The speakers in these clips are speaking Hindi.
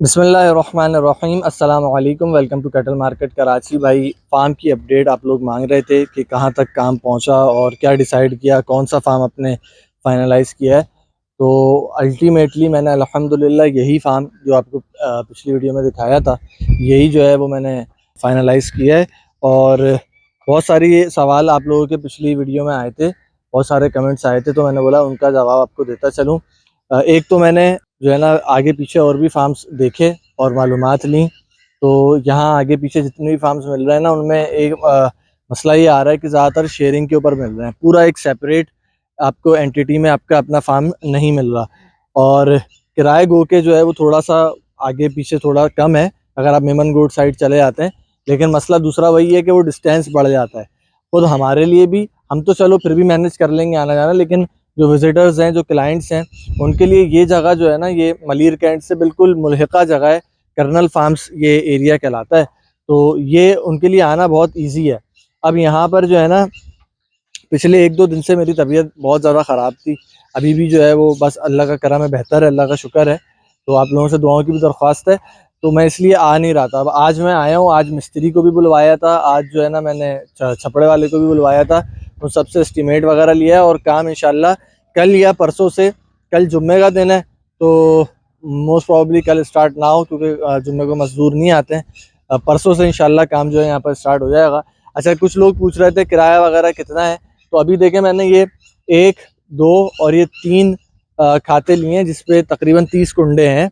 बिस्मिल्लाहिर्रहमानिर्रहीम अस्सलाम वालेकुम। Welcome to cattle market Karachi. भाई फार्म की अपडेट आप लोग मांग रहे थे कि कहाँ तक काम पहुँचा और क्या डिसाइड किया, कौन सा फार्म अपने फाइनलाइज़ किया है। तो अल्टीमेटली मैंने अल्हम्दुलिल्लाह यही फार्म जो आपको पिछली वीडियो में दिखाया था, यही जो है वो मैंने फाइनलाइज़ किया है। और बहुत सारी सवाल आप लोगों के पिछली वीडियो में आए थे, बहुत सारे कमेंट्स आए थे, तो मैंने बोला उनका जवाब आपको देता चलूँ। एक तो मैंने जो है ना आगे पीछे और भी फार्म्स देखे और मालूमात ली। तो यहाँ आगे पीछे जितने भी फार्म्स मिल रहे हैं ना, उनमें एक मसला ये आ रहा है कि ज़्यादातर शेयरिंग के ऊपर मिल रहे हैं। पूरा एक सेपरेट आपको एंटिटी में आपका अपना फार्म नहीं मिल रहा। और किराए गो के जो है वो थोड़ा सा आगे पीछे थोड़ा कम है अगर आप मेमन गोड साइड चले जाते हैं। लेकिन मसला दूसरा वही है कि वो डिस्टेंस बढ़ जाता है। खुद हमारे लिए भी, हम तो चलो फिर भी मैनेज कर लेंगे आना जाना, लेकिन जो विजिटर्स हैं, जो क्लाइंट्स हैं, उनके लिए ये जगह जो है ना, ये मलीर कैंट से बिल्कुल मुल्हिका जगह है। कर्नल फार्म्स ये एरिया कहलाता है। तो ये उनके लिए आना बहुत ईजी है। अब यहाँ पर जो है ना, पिछले 1-2 दिन से मेरी तबीयत बहुत ज़्यादा ख़राब थी। अभी भी जो है वो बस अल्लाह का करम है, बेहतर है, अल्लाह का शुक्र है। तो आप लोगों से दुआओं की भी दरख्वास्त है। तो मैं इसलिए आ नहीं रहा था। अब आज मैं आया हूँ, आज मिस्त्री को भी बुलवाया था, आज जो है ना मैंने छपड़े वाले को भी बुलवाया था। उन सबसे एस्टीमेट वगैरह लिया है और काम इंशाल्लाह कल या परसों से, कल जुम्मे का दिन है तो मोस्ट प्रॉब्ली कल स्टार्ट ना हो, क्योंकि जुम्मे को मजदूर नहीं आते हैं। परसों से इंशाल्लाह काम जो है यहाँ पर स्टार्ट हो जाएगा। अच्छा, कुछ लोग पूछ रहे थे किराया वगैरह कितना है। तो अभी देखें, मैंने ये 1, 2 और ये 3 खाते लिए हैं, जिसपे तकरीबन 30 कुंडे हैं।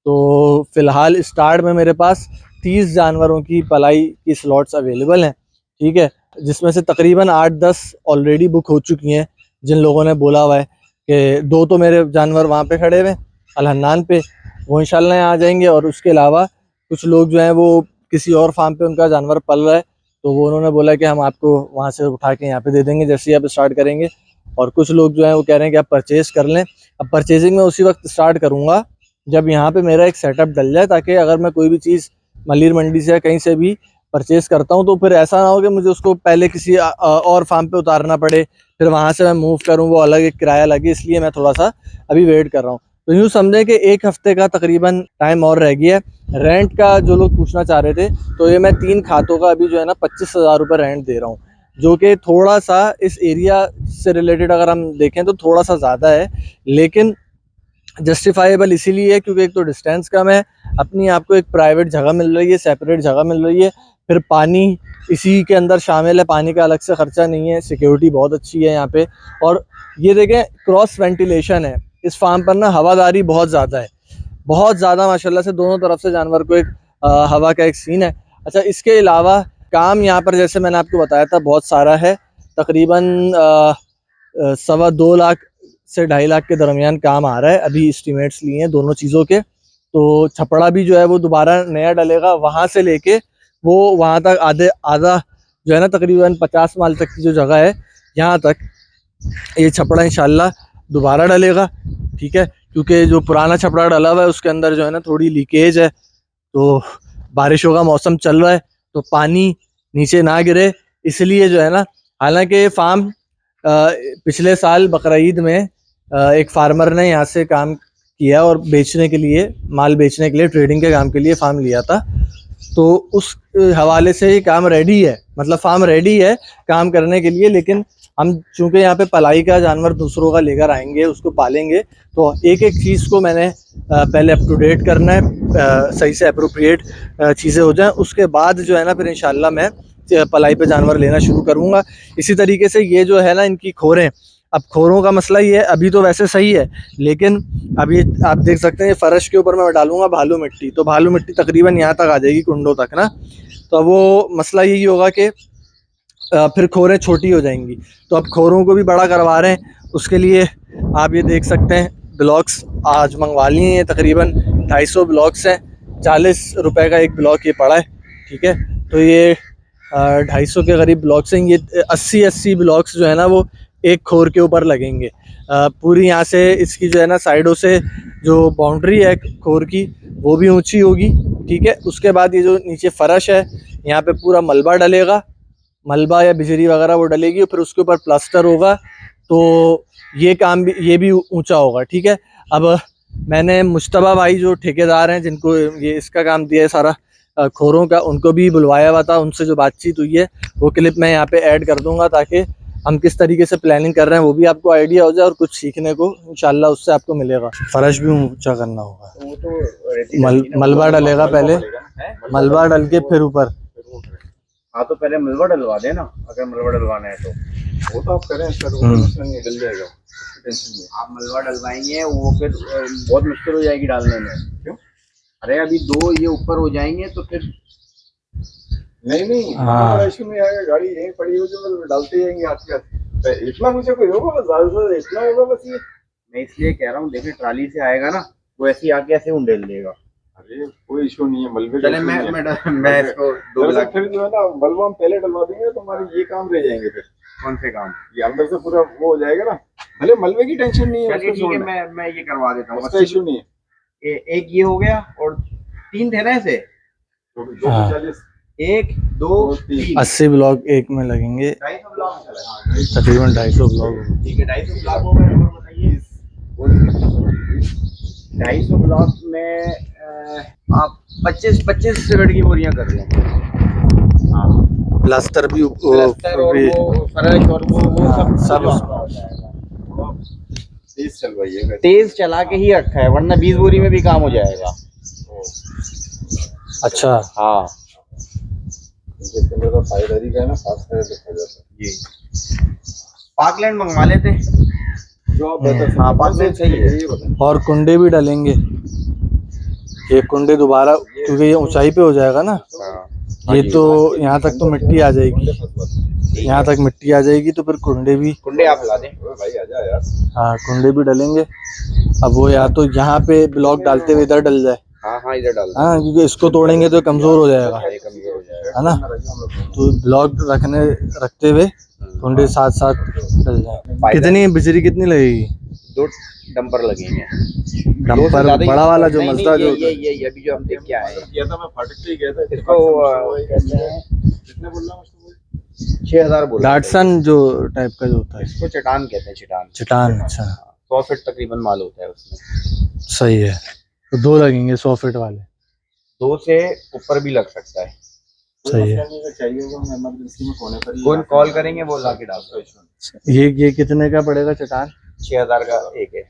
तो फ़िलहाल स्टार्ट में मेरे पास 30 जानवरों की पलाई की स्लॉट्स अवेलेबल हैं, ठीक है। जिसमें से तकरीबन 8-10 ऑलरेडी बुक हो चुकी हैं, जिन लोगों ने बोला हुआ है कि 2 तो मेरे जानवर वहाँ पे खड़े हुए हैं अल हन्नान पे, वो इंशाल्लाह यहाँ आ जाएंगे। और उसके अलावा कुछ लोग जो हैं वो किसी और फार्म पे उनका जानवर पल रहा है, तो वो उन्होंने बोला कि हम आपको वहाँ से उठा के यहाँ पे दे देंगे जैसे ही आप स्टार्ट करेंगे। और कुछ लोग जो हैं वो कह रहे हैं कि आप परचेज़ कर लें। अब परचेजिंग मैं उसी वक्त स्टार्ट करूँगा जब यहाँ पे मेरा एक सेटअप डल जाए, ताकि अगर मैं कोई भी चीज़ मलीर मंडी से या कहीं से भी परचेज़ करता हूँ तो फिर ऐसा ना हो कि मुझे उसको पहले किसी और फार्म पे उतारना पड़े, फिर वहाँ से मैं मूव करूँ, वो अलग एक किराया लगे। इसलिए मैं थोड़ा सा अभी वेट कर रहा हूँ। तो यूँ समझें कि 1 हफ़्ते का तकरीबन टाइम और रह गया है। रेंट का जो लोग पूछना चाह रहे थे, तो ये मैं 3 खातों का अभी जो है ना 25,000 रुपये रेंट दे रहा हूँ, जो कि थोड़ा सा इस एरिया से रिलेटेड अगर हम देखें तो थोड़ा सा ज़्यादा है। लेकिन जस्टिफाइबल इसीलिए है क्योंकि एक तो डिस्टेंस कम है, अपनी आपको एक प्राइवेट जगह मिल रही है, सेपरेट जगह मिल रही है, फिर पानी इसी के अंदर शामिल है, पानी का अलग से ख़र्चा नहीं है, सिक्योरिटी बहुत अच्छी है यहाँ पे। और ये देखें, क्रॉस वेंटिलेशन है इस फार्म पर ना, हवादारी बहुत ज़्यादा है, बहुत ज़्यादा माशाल्लाह से। दोनों तरफ से जानवर को एक हवा का एक सीन है। अच्छा, इसके अलावा काम यहाँ पर जैसे मैंने आपको बताया था बहुत सारा है। तकरीबन 2.25 लाख से 2.5 लाख के दरमियान काम आ रहा है। अभी एस्टीमेट्स लिए हैं दोनों चीज़ों के। तो छपड़ा भी जो है वो दोबारा नया डलेगा, वहाँ से लेके वो वहाँ तक आधा जो है ना, तकरीबन 50 माल तक की जो जगह है, यहाँ तक ये छपड़ा इंशाल्लाह दोबारा डलेगा, ठीक है। क्योंकि जो पुराना छपड़ा डला हुआ है उसके अंदर जो है ना थोड़ी लीकेज है। तो बारिशों का मौसम चल रहा है तो पानी नीचे ना गिरे, इसलिए जो है ना। हालांकि ये फार्म पिछले साल बकरीद में एक फार्मर ने यहाँ से काम किया और बेचने के लिए, माल बेचने के लिए, ट्रेडिंग के काम के लिए फार्म लिया था। तो उस हवाले से ही काम रेडी है, मतलब फार्म रेडी है काम करने के लिए। लेकिन हम चूंकि यहाँ पे पलाई का जानवर दूसरों का लेकर आएंगे, उसको पालेंगे, तो एक एक चीज़ को मैंने पहले अप टू डेट करना है, सही से अप्रोप्रिएट चीज़ें हो जाएं, उसके बाद जो है ना फिर इंशाल्लाह मैं पलाई पे जानवर लेना शुरू करूँगा। इसी तरीके से ये जो है ना इनकी खोरें, अब खोरों का मसला ये है, अभी तो वैसे सही है, लेकिन अभी आप देख सकते हैं फ़र्श के ऊपर मैं डालूंगा भालू मिट्टी, तो भालू मिट्टी तकरीबन यहाँ तक आ जाएगी, कुंडों तक ना। तो अब वो मसला यही होगा कि फिर खोरें छोटी हो जाएंगी। तो अब खोरों को भी बड़ा करवा रहे हैं, उसके लिए आप ये देख सकते हैं ब्लॉक्स आज मंगवा लिए हैं। तकरीबन 250 ब्लॉक्स हैं, 40 रुपए का एक ब्लॉक ये पड़ा है, ठीक है। तो ये 250 के करीब ब्लॉक्स हैं। ये 80 ब्लॉक्स जो है ना वो एक खोर के ऊपर लगेंगे। पूरी यहाँ से इसकी जो है ना साइडों से जो बाउंड्री है खोर की, वो भी ऊंची होगी, ठीक है। उसके बाद ये जो नीचे फ़र्श है, यहाँ पे पूरा मलबा डलेगा, मलबा या बिजली वगैरह वो डलेगी, और फिर उसके ऊपर प्लास्टर होगा। तो ये काम भी, ये भी ऊंचा होगा, ठीक है। अब मैंने मुश्तबा भाई जो ठेकेदार हैं जिनको ये इसका काम दिया है सारा खोरों का, उनको भी बुलवाया हुआ था। उनसे जो बातचीत हुई है वो क्लिप मैं यहाँ पे ऐड कर दूंगा, ताकि हम किस तरीके से प्लानिंग कर रहे हैं वो भी आपको आइडिया हो जाए और कुछ सीखने को इंशाल्लाह उससे आपको मिलेगा। फर्श भी ऊंचा करना होगा, वो तो मलबा डलेगा पहले, मलबा डल के फिर ऊपर। हाँ तो पहले मलबा डलवा देना, अगर मलबा डलवाना है तो वो तो आप करें, इसका तो निकल जाएगा, टेंशन नहीं। आप मलबा डलवाएंगे वो फिर बहुत मुश्किल हो जाएगी डालने में। क्यों? अरे अभी दो ये ऊपर हो जाएंगे तो फिर नहीं हाँ इशू नहीं आएगा, गाड़ी यहीं पड़ी हो जो डालते जाएंगे हाथ के हाथ। इतना मुझे कोई होगा बस, ज्यादा से इतना होगा बस। ये मैं इसलिए कह रहा हूँ, देखिए ट्राली से आएगा ना वो ऐसे आके ऐसे उंडेल देगा। अरे कोई इशू नहीं है मलबे। चले मैं इसको 2 लाख फिर जो है ना मलबा हम पहले डलवा देंगे तो हमारे ये काम रह जाएंगे। फिर कौन से काम? ये अंदर से पूरा वो हो जाएगा ना, भले मलबे की टेंशन नहीं है। ठीक है मैं ये करवा देता हूँ, उसका इशू नहीं है। एक ये हो गया और 3 थे ना ऐसे, 240 1 2 3 80 ब्लॉक एक में लगेंगे, 250 ब्लॉक तकरीबन 250 ब्लॉक। ठीक है 250 ब्लॉक हो गए। और बताइए 250 ब्लॉक में आप 25 सीमेंट की बोरियां कर लें। हाँ प्लास्टर भी प्लास्टर और वो फर्श और वो सब हो जाएगा। तेज चलवाइएगा, तेज चला के ही रखा है वरना 20 बोरी में भी काम हो जाएगा। अच्छा हाँ इसके फायदारी का है ना, खास कर देखा जाता है। ये पार्कलैंड मंगवा लेते जो आप बता। हाँ पार्कलैंड सही है। और कुंडे भी डालेंगे, ये कुंडे दोबारा, क्योंकि ये ऊंचाई पे हो जाएगा ना। ये तो यहाँ तक तो मिट्टी आ जाएगी, यहाँ तक मिट्टी आ जाएगी तो फिर कुंडे आप ला दें भाई, आजा यार। हाँ कुंडे भी डलेंगे। अब वो या तो यहाँ पे ब्लॉक डालते हुए इधर डल जाए। हाँ इधर डाल। हाँ क्योंकि इसको तोड़ेंगे तो कमजोर हो जाएगा, है ना। तो ब्लॉक रखते हुए कुंडे साथ साथ डल जाए। कितनी बिजली कितनी लगेगी? 2 डंपर लगेंगे। डंपर बड़ा वाला जो मजदा जो ये अभी जो हम देख के आए किया था, मैं फाटक से ही गया था। इसको कितने बोल रहा हूँ? 6000 बोल। डाटसन जो टाइप का जो होता है इसको चटान कहते हैं। चटान। अच्छा 100 फीट तकरीबन माल होता है उसमें। सही है, तो 2 लगेंगे 100 फीट वाले। 2 से ऊपर भी लग सकता है। सही है। चाहिए होगा इमरजेंसी में कोने पर कौन कॉल करेंगे वो ला के डाल। ये कितने का पड़ेगा चटान? 6000 का एक है।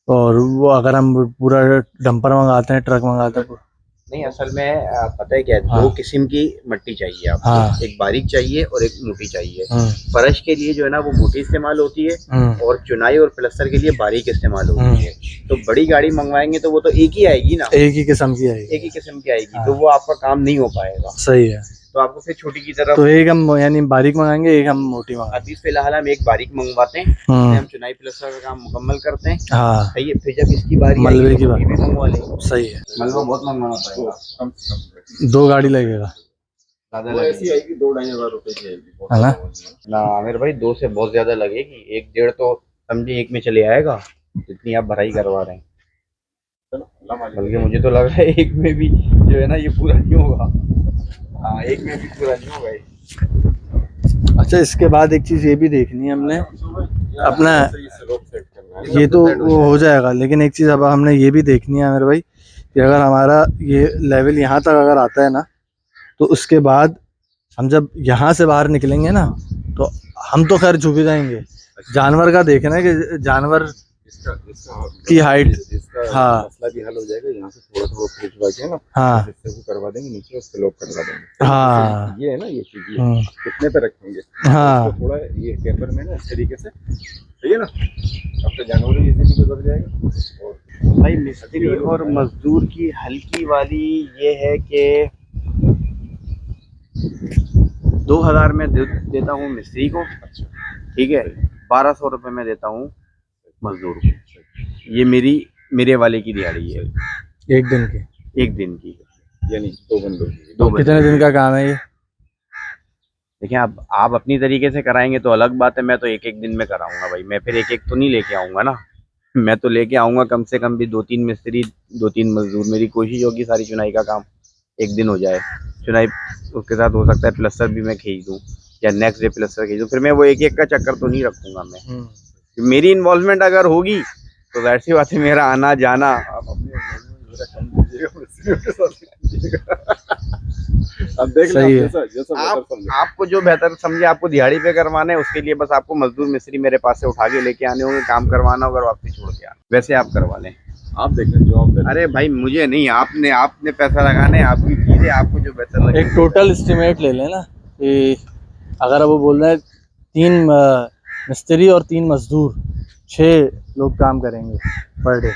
और वो अगर हम पूरा डंपर मंगाते हैं, ट्रक मंगाते हैं? नहीं असल में पता है क्या है, 2 किस्म की मिट्टी चाहिए आपको। हाँ। एक बारीक चाहिए और एक मोटी चाहिए। फर्श के लिए जो है ना वो मोटी इस्तेमाल होती है और चुनाई और प्लास्टर के लिए बारीक इस्तेमाल होती है। तो बड़ी गाड़ी मंगवाएंगे तो वो तो एक ही आएगी ना, एक ही किस्म की आएगी, एक ही किस्म की आएगी। तो वो आपका काम नहीं हो पाएगा। सही है। तो आपको फिर छोटी की तरफ तो एक हम यानी बारीक मंगाएंगे, एक हम मोटी मंगाएंगे। अभी फिलहाल हम एक बारीक मंगवाते हैं, हम चुनाई प्लास्टर का काम मुकम्मल करते हैं। हाँ सही है, फिर जब इसकी बारी मलबे की बारी भी मंगवा लेंगे। सही है। मलबा बहुत मंगवाना पड़ेगा, कम से कम 2 गाड़ी लगेगा, ज्यादा ऐसी आएगी 2-2.5 रुपए की आएगी, है ना। ना आमिर भाई 2 से बहुत ज्यादा लगेगी। 1-1.5 तो समझे 1 में चले आएगा, जितनी आप भराई करवा रहे हैं। बल्कि मुझे तो लग रहा है 1 में भी जो है ना ये पूरा नहीं होगा। हाँ 1 में भी पूरा नहीं होगा। अच्छा इसके बाद एक चीज ये भी देखनी है हमने, अपना ये तो वो हो जाएगा, लेकिन एक चीज अब हमने ये भी देखनी है मेरे भाई कि अगर हमारा ये लेवल यहाँ तक अगर आता है ना, तो उसके बाद हम जब यहाँ से बाहर निकलेंगे ना तो हम तो खैर झुक जाएंगे। जानवर का देखना है कि जानवर की हाइट, हाँ मसला भी हल हो जाएगा। यहाँ से थोड़ा खिंचवा के ना, हाँ इससे वो करवा देंगे, नीचे उससे लॉक करवा देंगे। हाँ ये है ना, ये चीज कितने पे रखेंगे। हाँ तो थोड़ा ये टेपर में ना इस तरीके से, सही है ना। अब तो जानवर भी इजीली गुजर जाएगा। और भाई मिस्त्री और मजदूर की हल्की वाली ये है कि 2000 में देता हूँ मिस्त्री को, ठीक है। 1200 रुपये में देता हूँ मजदूर को। ये मेरे वाले की दिहाड़ी है, एक दिन की, यानी 2 बंदों की। तो कितने दिन का काम है ये? देखिए आप अपनी तरीके से कराएंगे तो अलग बात है। मैं तो एक दिन में कराऊंगा भाई। मैं फिर एक तो नहीं लेके आऊंगा ना, मैं तो लेके आऊंगा कम से कम भी 2-3 मिस्त्री, 2-3 मजदूर। मेरी कोशिश होगी सारी चुनाई का काम एक दिन हो जाए। चुनाई उसके साथ हो सकता है प्लास्टर भी मैं खींच दूँ या नेक्स्ट डे प्लास्टर खींच दूँ। फिर मैं वो एक का चक्कर तो नहीं रखूंगा मैं। मेरी इन्वॉल्वमेंट अगर होगी तो जाहिर सी बात है मेरा आना जाना। आप अपनी जरा कम दीजिएगा, मिस्त्रियों के साथ कीजिएगा। अब देख लें, सही आप है। जैसा जैसा बेहतर समझे। आपको जो बेहतर समझे, आपको दिहाड़ी पे करवाना है उसके लिए बस आपको मजदूर मिस्त्री मेरे पास से उठा के लेके आने होंगे, काम करवाना होगा और वापस छोड़ के आना, वैसे आप करवा लें। आप देख लें जो आप बेहतर। अरे भाई मुझे नहीं, आपने पैसा लगाना है, आपकी चीजें, आपको जो बेहतर लगे। एक टोटल एस्टिमेट ले लेना कि अगर वो बोल रहे हैं 3 मिस्त्री और 3 मजदूर, 6 लोग काम करेंगे पर डे।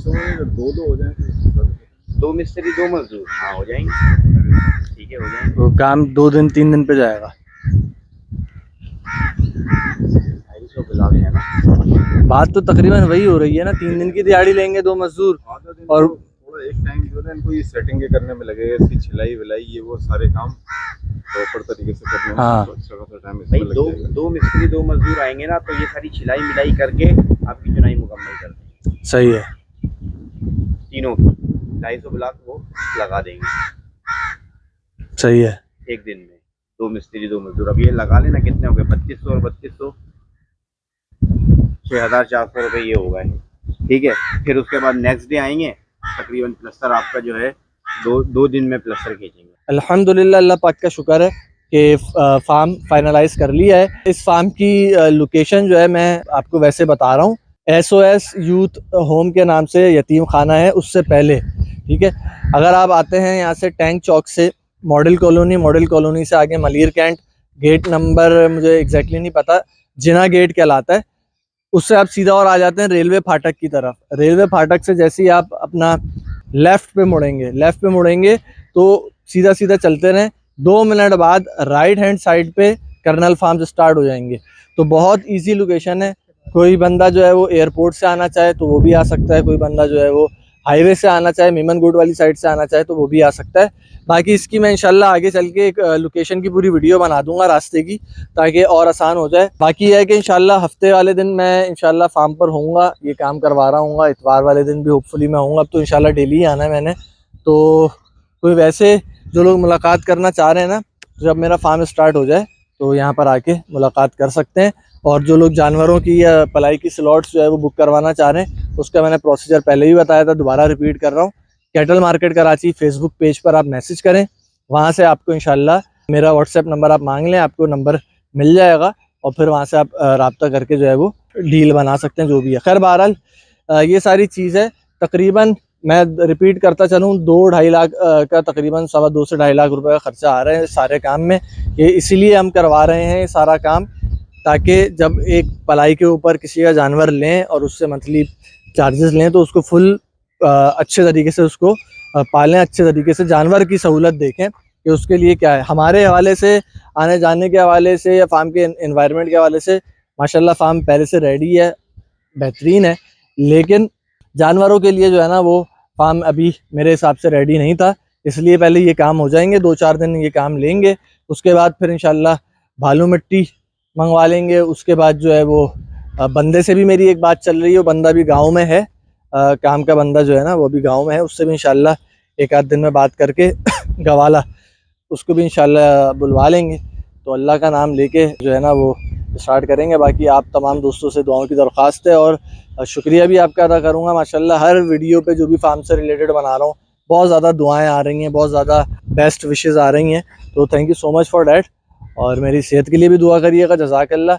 अगर दो हो जाए तो 2 मिस्त्री 2 मजदूर, हाँ हो जाएंगे, ठीक है हो जाएंगे। तो काम 2 दिन 3 दिन पे जाएगा। 250 बिला के है ना। बात तो तकरीबन वही हो रही है ना, 3 दिन की दिहाड़ी लेंगे 2 मजदूर आधा दिन और तो थोड़ा एक टाइम जो है ना इनको ये सेटिंग के करने में लगेगा, इसकी छिलाई विलाई ये वो सारे काम प्रॉपर तरीके से करने में हाँ। तो अच्छा खासा टाइम भाई इसमें लग जाएगा। 2 मिस्त्री 2 मजदूर आएंगे ना, तो ये सारी छिलाई मिलाई करके आपकी चुनाई मुकम्मल कर देंगे सही है। तीनों की। 250 ब्लॉक वो लगा देंगे सही है। एक दिन में। 2 मिस्त्री 2 मजदूर, अब ये लगा लेना कितने हो गए, 3200 और 3200, 6400 रुपये ये हो गए, ठीक है। फिर उसके बाद नेक्स्ट डे आएंगे, तकरीबन प्लस्तर आपका जो है 2 दिन में प्लस्तर खींचेंगे। अल्हम्दुलिल्लाह, अल्लाह पाक का शुक्र है कि फार्म फाइनलाइज कर लिया है। इस फार्म की लोकेशन जो है मैं आपको वैसे बता रहा हूँ, SOS यूथ होम के नाम से यतीम खाना है, उससे पहले, ठीक है। अगर आप आते हैं यहाँ से टैंक चौक से मॉडल कॉलोनी से आगे मलीर कैंट, गेट नंबर मुझे एग्जैक्टली नहीं पता, जिना गेट कहलाता है, उससे आप सीधा और आ जाते हैं रेलवे फाटक की तरफ। रेलवे फाटक से जैसे ही आप अपना लेफ़्ट पे मुड़ेंगे तो सीधा सीधा चलते रहें, 2 मिनट बाद राइट हैंड साइड पे कर्नल फार्म्स स्टार्ट हो जाएंगे। तो बहुत इजी लोकेशन है। कोई बंदा जो है वो एयरपोर्ट से आना चाहे तो वो भी आ सकता है, कोई बंदा जो है वो हाईवे से आना चाहे, मेमनगुड वाली साइड से आना चाहे तो वो भी आ सकता है। बाकी इसकी मैं इंशाल्लाह आगे चल के एक लोकेशन की पूरी वीडियो बना दूंगा रास्ते की, ताकि और आसान हो जाए। बाकी यह है कि इंशाल्लाह हफ्ते वाले दिन मैं इंशाल्लाह फार्म पर होऊंगा, ये काम करवा रहा हूँ। इतवार वाले दिन भी होपफुली मैं होऊंगा। अब तो इंशाल्लाह डेली ही आना है मैंने। तो कोई वैसे जो लोग मुलाकात करना चाह रहे हैं ना, जब मेरा फार्म स्टार्ट हो जाए तो यहाँ पर आके मुलाकात कर सकते हैं। और जो लोग जानवरों की या पलाई की स्लॉट्स जो है वो बुक करवाना चाह रहे हैं, उसका मैंने प्रोसीजर पहले भी बताया था, दोबारा रिपीट कर रहा हूँ। Cattle market Karachi Facebook page पर आप मैसेज करें, वहाँ से आपको इंशाल्लाह मेरा व्हाट्सएप नंबर आप मांग लें, आपको नंबर मिल जाएगा और फिर वहाँ से आप रब्ता करके जो है वो डील बना सकते हैं, जो भी है। खैर बहरहाल ये सारी चीज़ है। तकरीबन मैं रिपीट करता चलूँ, 2-2.5 लाख का तकरीबन 2.25 से 2.5 लाख रुपए का खर्चा आ रहा है सारे काम में। ये इसीलिए हम करवा रहे हैं ये सारा काम, ताकि जब एक पलाई के ऊपर किसी का जानवर लें और उससे मंथली चार्जेस लें तो उसको फुल अच्छे तरीके से उसको पालें, अच्छे तरीके से जानवर की सहूलत देखें कि उसके लिए क्या है। हमारे हवाले से, आने जाने के हवाले से या फार्म के एनवायरनमेंट के हवाले से माशाल्लाह फार्म पहले से रेडी है, बेहतरीन है। लेकिन जानवरों के लिए जो है ना वो फार्म अभी मेरे हिसाब से रेडी नहीं था, इसलिए पहले ये काम हो जाएंगे, 2-4 दिन ये काम लेंगे। उसके बाद फिर इंशाल्लाह भालू मिट्टी मंगवा लेंगे। उसके बाद जो है वो बंदे से भी मेरी एक बात चल रही है, वो बंदा भी गांव में है, काम का बंदा जो है ना वो भी गांव में है, उससे भी इंशाल्लाह एक आध दिन में बात करके गवाला उसको भी इंशाल्लाह बुलवा लेंगे। तो अल्लाह का नाम लेके जो है ना वो स्टार्ट करेंगे। बाकी आप तमाम दोस्तों से दुआओं की दरख्वास्त है और शुक्रिया भी आपका अदा करूँगा। माशाल्लाह हर वीडियो पे जो भी फार्म से रिलेटेड बना रहा हूँ, बहुत ज़्यादा दुआएँ आ रही हैं, बहुत ज़्यादा बेस्ट विशेज़ आ रही हैं। तो thank you so much for that. और मेरी सेहत के लिए भी दुआ करिएगा। जज़ाकल्लाह।